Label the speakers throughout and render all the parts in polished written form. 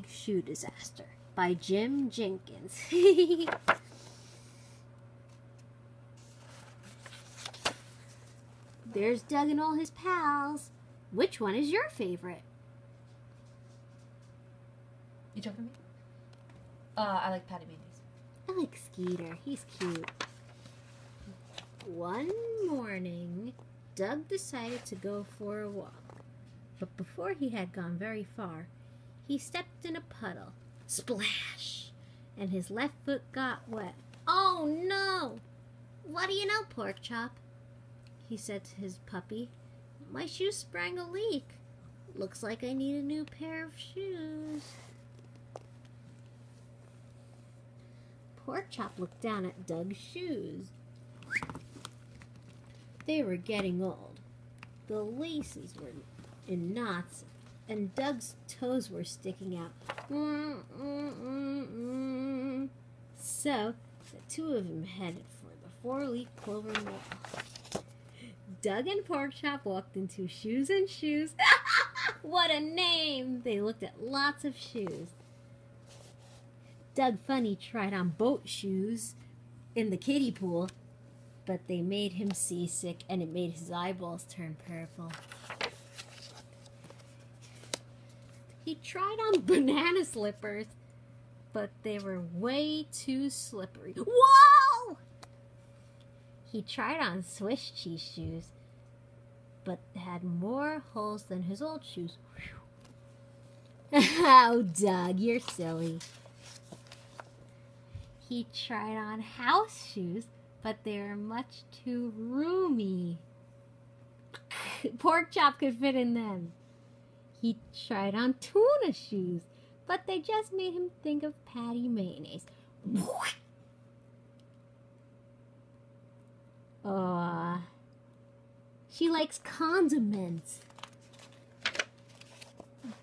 Speaker 1: Shoe Disaster by Jim Jenkins. There's Doug and all his pals. Which one is your favorite?
Speaker 2: You talking to me? I like Patty Mayonnaise.
Speaker 1: I like Skeeter. He's cute. One morning, Doug decided to go for a walk. But before he had gone very far, he stepped in a puddle. Splash! And his left foot got wet. Oh no! What do you know, Porkchop? He said to his puppy. My shoe sprang a leak. Looks like I need a new pair of shoes. Porkchop looked down at Doug's shoes. They were getting old. The laces were in knots, and Doug's toes were sticking out. So, the two of them headed for the 4-leaf clover wall. Doug and Porkchop walked into Shoes and Shoes. What a name! They looked at lots of shoes. Doug Funnie tried on boat shoes in the kiddie pool, but they made him seasick and it made his eyeballs turn purple. He tried on banana slippers, but they were way too slippery. Whoa! He tried on Swiss cheese shoes, but had more holes than his old shoes. Oh, Doug, you're silly. He tried on house shoes, but they were much too roomy. Porkchop could fit in them. He tried on tuna shoes, but they just made him think of Patty Mayonnaise. She likes condiments.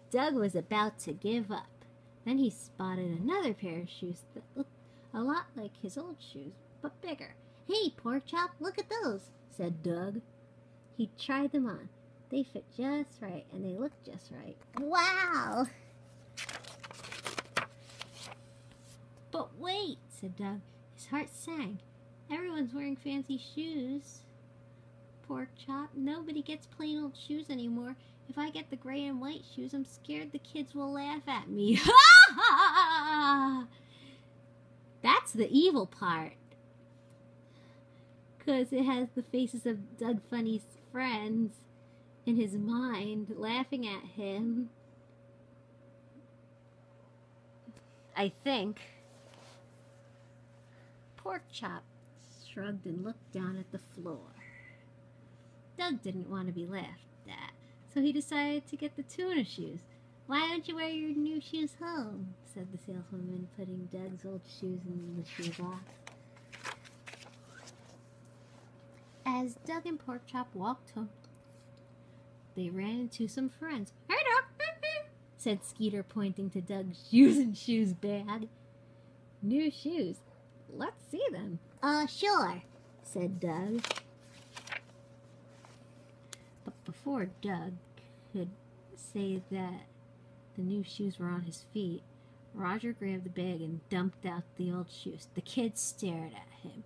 Speaker 1: Doug was about to give up. Then he spotted another pair of shoes that looked a lot like his old shoes, but bigger. Hey, Porkchop, look at those, said Doug. He tried them on. They fit just right, and they looked just right. Wow! But wait, said Doug. His heart sank. Everyone's wearing fancy shoes. Porkchop, nobody gets plain old shoes anymore. If I get the gray and white shoes, I'm scared the kids will laugh at me. Ha ha! That's the evil part. Because it has the faces of Doug Funnie's friends in his mind laughing at him. I think. Porkchop shrugged and looked down at the floor. Doug didn't want to be laughed at, so he decided to get the tuna shoes. Why don't you wear your new shoes home? Said the saleswoman, putting Doug's old shoes in the shoebox. As Doug and Porkchop walked home, they ran into some friends. Hey, Doug, said Skeeter, pointing to Doug's Shoes and Shoes bag. New shoes. Let's see them. Sure, said Doug. But before Doug could say that the new shoes were on his feet, Roger grabbed the bag and dumped out the old shoes. The kids stared at him.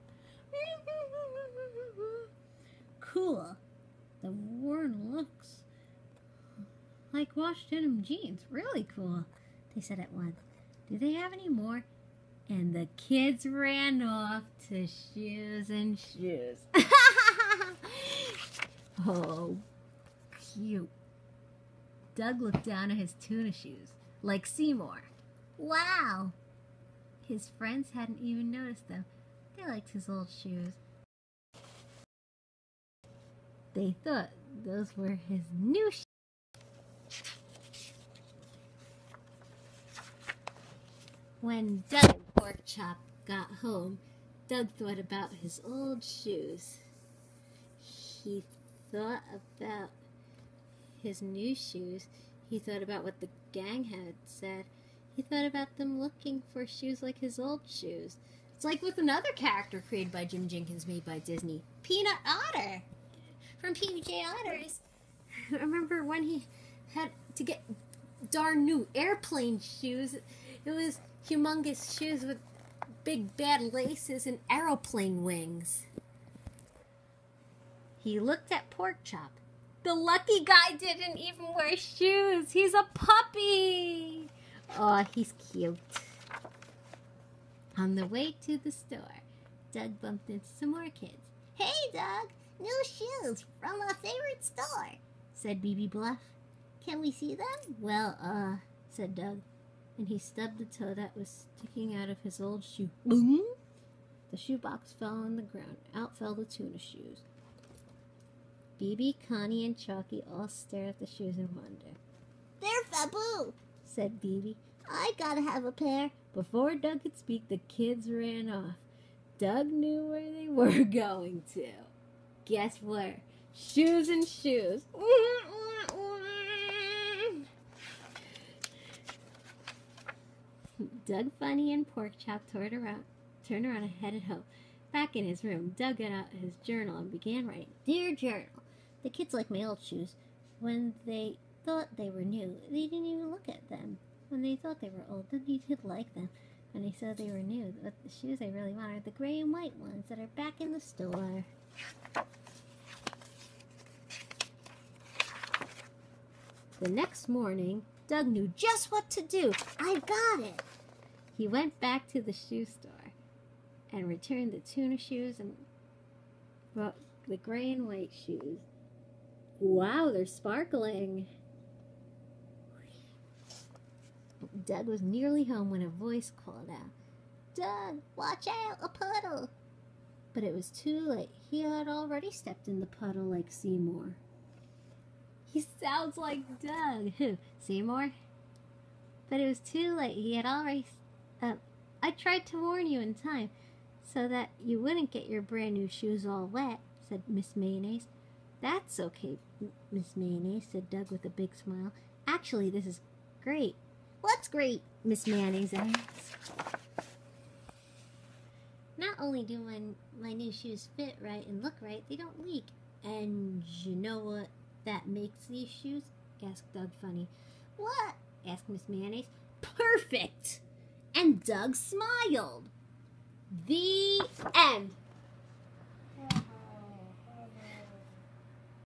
Speaker 1: Cool. The worn looks like washed denim jeans. Really cool, they said at once. Do they have any more? And the kids ran off to Shoes and Shoes. Oh, cute. Doug looked down at his tuna shoes, like Seymour. Wow! His friends hadn't even noticed them. They liked his old shoes. They thought those were his new shoes. When Doug and Porkchop got home, Doug thought about his old shoes. He thought about his new shoes. He thought about what the gang had said. He thought about them looking for shoes like his old shoes. It's like with another character created by Jim Jenkins, made by Disney. Peanut Otter from PJ Otters. Remember when he had to get darn new airplane shoes. It was humongous shoes with big bad laces and aeroplane wings. He looked at Porkchop. The lucky guy didn't even wear shoes. He's a puppy. Oh, he's cute. On the way to the store, Doug bumped into some more kids. Hey, Doug, new shoes from our favorite store, said BB Bluff. Can we see them? Well, said Doug, and he stubbed the toe that was sticking out of his old shoe. Boom! The shoebox fell on the ground. Out fell the tuna shoes. BB, Connie, and Chalky all stared at the shoes in wonder. They're Faboo, said BB. I gotta have a pair. Before Doug could speak, the kids ran off. Doug knew where they were going to. Guess where? Shoes and shoes. Doug, Funnie, and Porkchop turned around and headed home. Back in his room, Doug got out his journal and began writing. Dear Journal, the kids like my old shoes. When they thought they were new, they didn't even look at them. When they thought they were old, then they did like them. When they said they were new, but the shoes I really want are the gray and white ones that are back in the store. The next morning, Doug knew just what to do. I got it! He went back to the shoe store and returned the tuna shoes and brought the gray and white shoes. Wow, they're sparkling! Doug was nearly home when a voice called out, Doug, watch out, a puddle! But it was too late. He had already stepped in the puddle like Seymour. He sounds like Doug. Who, Seymour? But it was too late. He had already... I tried to warn you in time so that you wouldn't get your brand new shoes all wet, said Miss Mayonnaise. That's okay, Miss Mayonnaise, said Doug with a big smile. Actually, this is great. What's great? Miss Mayonnaise asked. Not only do my new shoes fit right and look right, they don't leak. And you know what that makes these shoes? Asked Doug Funnie. What? Asked Miss Mayonnaise. Perfect! And Doug smiled. The end.